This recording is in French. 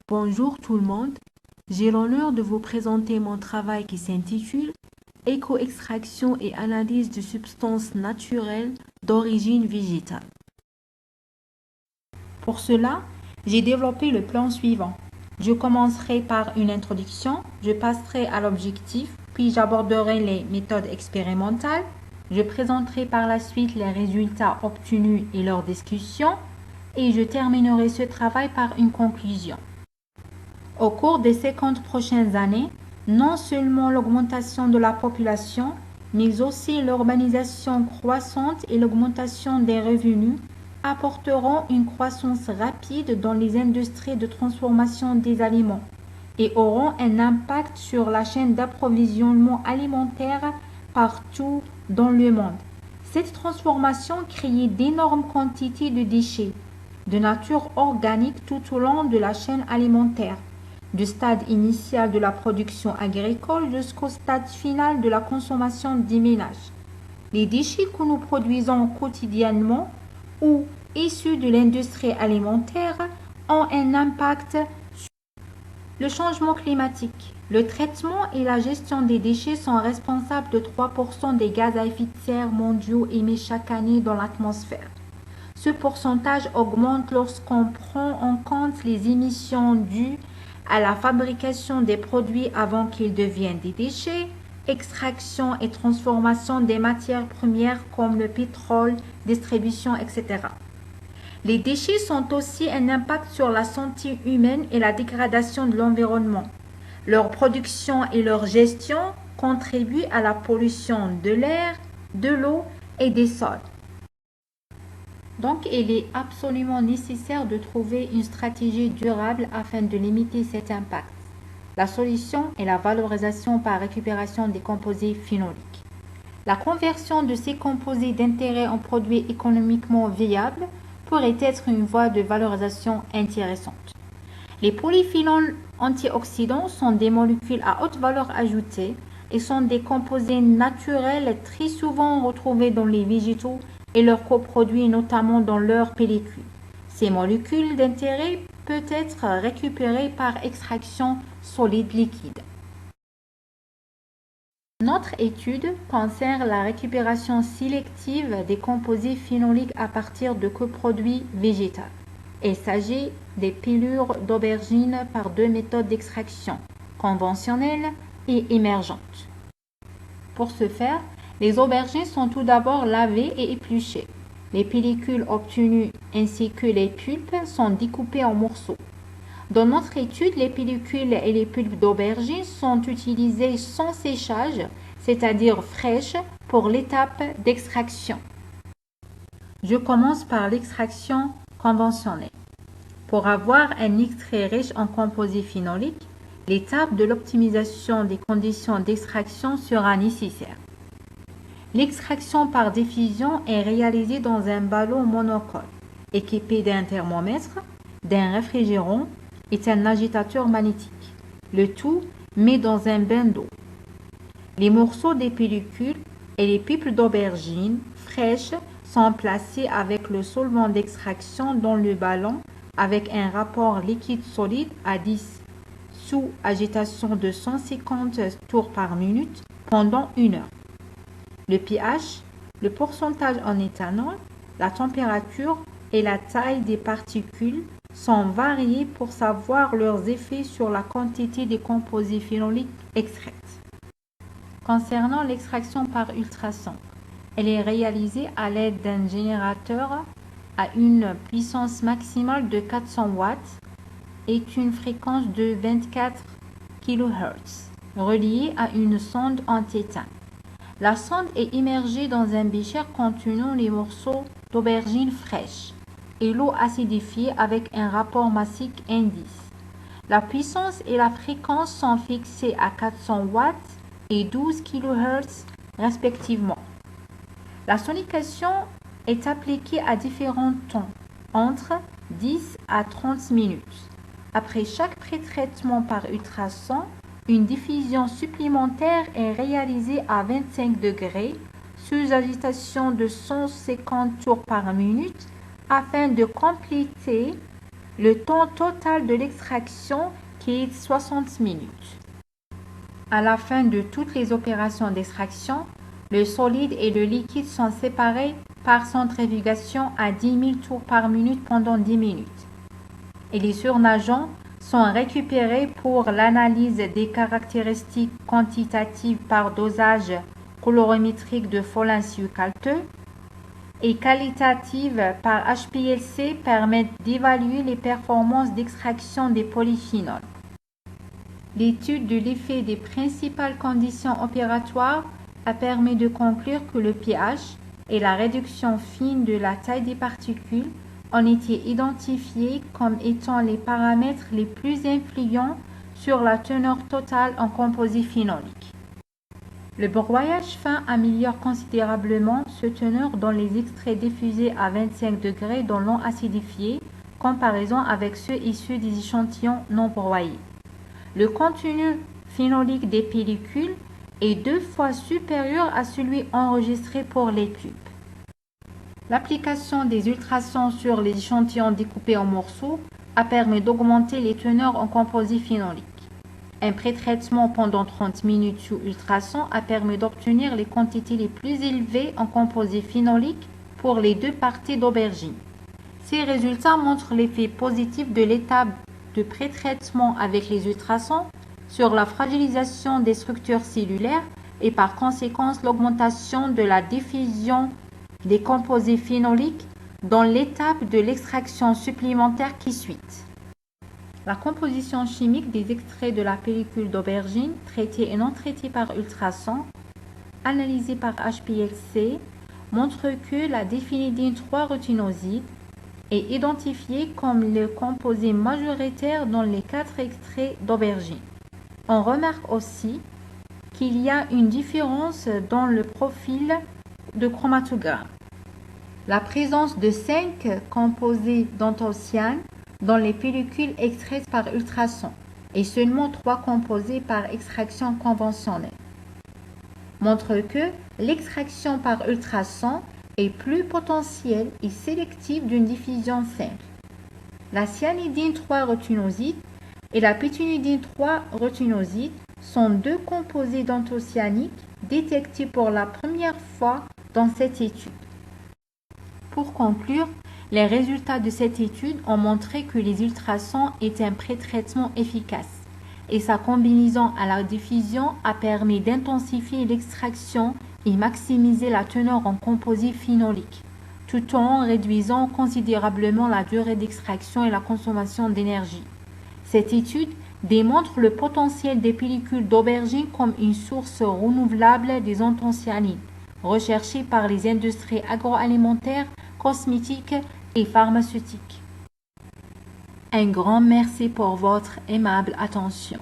Bonjour tout le monde, j'ai l'honneur de vous présenter mon travail qui s'intitule Éco-extraction et analyse de substances naturelles d'origine végétale. Pour cela, j'ai développé le plan suivant. Je commencerai par une introduction, je passerai à l'objectif, puis j'aborderai les méthodes expérimentales, je présenterai par la suite les résultats obtenus et leurs discussions, et je terminerai ce travail par une conclusion. Au cours des 50 prochaines années, non seulement l'augmentation de la population, mais aussi l'urbanisation croissante et l'augmentation des revenus apporteront une croissance rapide dans les industries de transformation des aliments et auront un impact sur la chaîne d'approvisionnement alimentaire partout dans le monde. Cette transformation crée d'énormes quantités de déchets de nature organique tout au long de la chaîne alimentaire, du stade initial de la production agricole jusqu'au stade final de la consommation des ménages. Les déchets que nous produisons quotidiennement ou issus de l'industrie alimentaire ont un impact sur le changement climatique. Le traitement et la gestion des déchets sont responsables de 3% des gaz à effet de serre mondiaux émis chaque année dans l'atmosphère. Ce pourcentage augmente lorsqu'on prend en compte les émissions dues à la fabrication des produits avant qu'ils deviennent des déchets, extraction et transformation des matières premières comme le pétrole, distribution, etc. Les déchets sont aussi un impact sur la santé humaine et la dégradation de l'environnement. Leur production et leur gestion contribuent à la pollution de l'air, de l'eau et des sols. Donc, il est absolument nécessaire de trouver une stratégie durable afin de limiter cet impact. La solution est la valorisation par récupération des composés phénoliques. La conversion de ces composés d'intérêt en produits économiquement viables pourrait être une voie de valorisation intéressante. Les polyphénols antioxydants sont des molécules à haute valeur ajoutée et sont des composés naturels très souvent retrouvés dans les végétaux et leurs coproduits, notamment dans leurs pellicules. Ces molécules d'intérêt peuvent être récupérées par extraction solide-liquide. Notre étude concerne la récupération sélective des composés phénoliques à partir de coproduits végétaux. Il s'agit des pelures d'aubergine par deux méthodes d'extraction, conventionnelle et émergente. Pour ce faire, les aubergines sont tout d'abord lavées et épluchées. Les pellicules obtenues ainsi que les pulpes sont découpées en morceaux. Dans notre étude, les pellicules et les pulpes d'aubergine sont utilisées sans séchage, c'est-à-dire fraîches, pour l'étape d'extraction. Je commence par l'extraction conventionnelle. Pour avoir un extrait riche en composés phénoliques, l'étape de l'optimisation des conditions d'extraction sera nécessaire. L'extraction par diffusion est réalisée dans un ballon monocole, équipé d'un thermomètre, d'un réfrigérant et d'un agitateur magnétique. Le tout mis dans un bain d'eau. Les morceaux des pellicules et les pulpes d'aubergine fraîches sont placés avec le solvant d'extraction dans le ballon avec un rapport liquide-solide à 10 sous agitation de 150 tours par minute pendant 1 heure. Le pH, le pourcentage en éthanol, la température et la taille des particules sont variés pour savoir leurs effets sur la quantité des composés phénoliques extraits. Concernant l'extraction par ultrasons, elle est réalisée à l'aide d'un générateur à une puissance maximale de 400 watts et une fréquence de 24 kHz, reliée à une sonde en tétane. La sonde est immergée dans un bécher contenant les morceaux d'aubergine fraîche et l'eau acidifiée avec un rapport massique indice. La puissance et la fréquence sont fixées à 400 watts et 12 kHz respectivement. La sonication est appliquée à différents temps, entre 10 à 30 minutes. Après chaque pré-traitement par ultrason, une diffusion supplémentaire est réalisée à 25 degrés sous agitation de 150 tours par minute afin de compléter le temps total de l'extraction qui est 60 minutes. À la fin de toutes les opérations d'extraction, le solide et le liquide sont séparés par centrifugation à 10 000 tours par minute pendant 10 minutes. Et les surnageants sont récupérés pour l'analyse des caractéristiques quantitatives par dosage colorimétrique de Follin calteux et qualitatives par HPLC permettent d'évaluer les performances d'extraction des polyphénols. L'étude de l'effet des principales conditions opératoires a permis de conclure que le pH et la réduction fine de la taille des particules ont été identifiés comme étant les paramètres les plus influents sur la teneur totale en composés phénoliques. Le broyage fin améliore considérablement cette teneur dans les extraits diffusés à 25 degrés dans l'eau acidifiée, comparaison avec ceux issus des échantillons non broyés. Le contenu phénolique des pellicules est 2 fois supérieur à celui enregistré pour les cubes. L'application des ultrasons sur les échantillons découpés en morceaux a permis d'augmenter les teneurs en composés phénoliques. Un pré-traitement pendant 30 minutes sous ultrasons a permis d'obtenir les quantités les plus élevées en composés phénoliques pour les 2 parties d'aubergine. Ces résultats montrent l'effet positif de l'étape de pré-traitement avec les ultrasons sur la fragilisation des structures cellulaires et par conséquent l'augmentation de la diffusion des composés phénoliques dans l'étape de l'extraction supplémentaire qui suit. La composition chimique des extraits de la pellicule d'aubergine traités et non traités par ultrasons, analysés par HPLC, montre que la diphénidine 3-rutinoside est identifiée comme le composé majoritaire dans les 4 extraits d'aubergine. On remarque aussi qu'il y a une différence dans le profil de chromatogramme. La présence de 5 composés d'anthocyanes dans les pellicules extraites par ultrasons et seulement 3 composés par extraction conventionnelle montre que l'extraction par ultrasons est plus potentielle et sélective d'une diffusion simple. La cyanidine 3-rutinoside et la pétunidine 3-rutinoside sont 2 composés d'anthocyaniques détectés pour la première fois dans cette étude. Pour conclure, les résultats de cette étude ont montré que les ultrasons étaient un pré-traitement efficace et sa combinaison à la diffusion a permis d'intensifier l'extraction et maximiser la teneur en composés phénoliques, tout en réduisant considérablement la durée d'extraction et la consommation d'énergie. Cette étude démontre le potentiel des pellicules d'aubergine comme une source renouvelable des anthocyanines, recherchée par les industries agroalimentaires, cosmétiques et pharmaceutiques. Un grand merci pour votre aimable attention.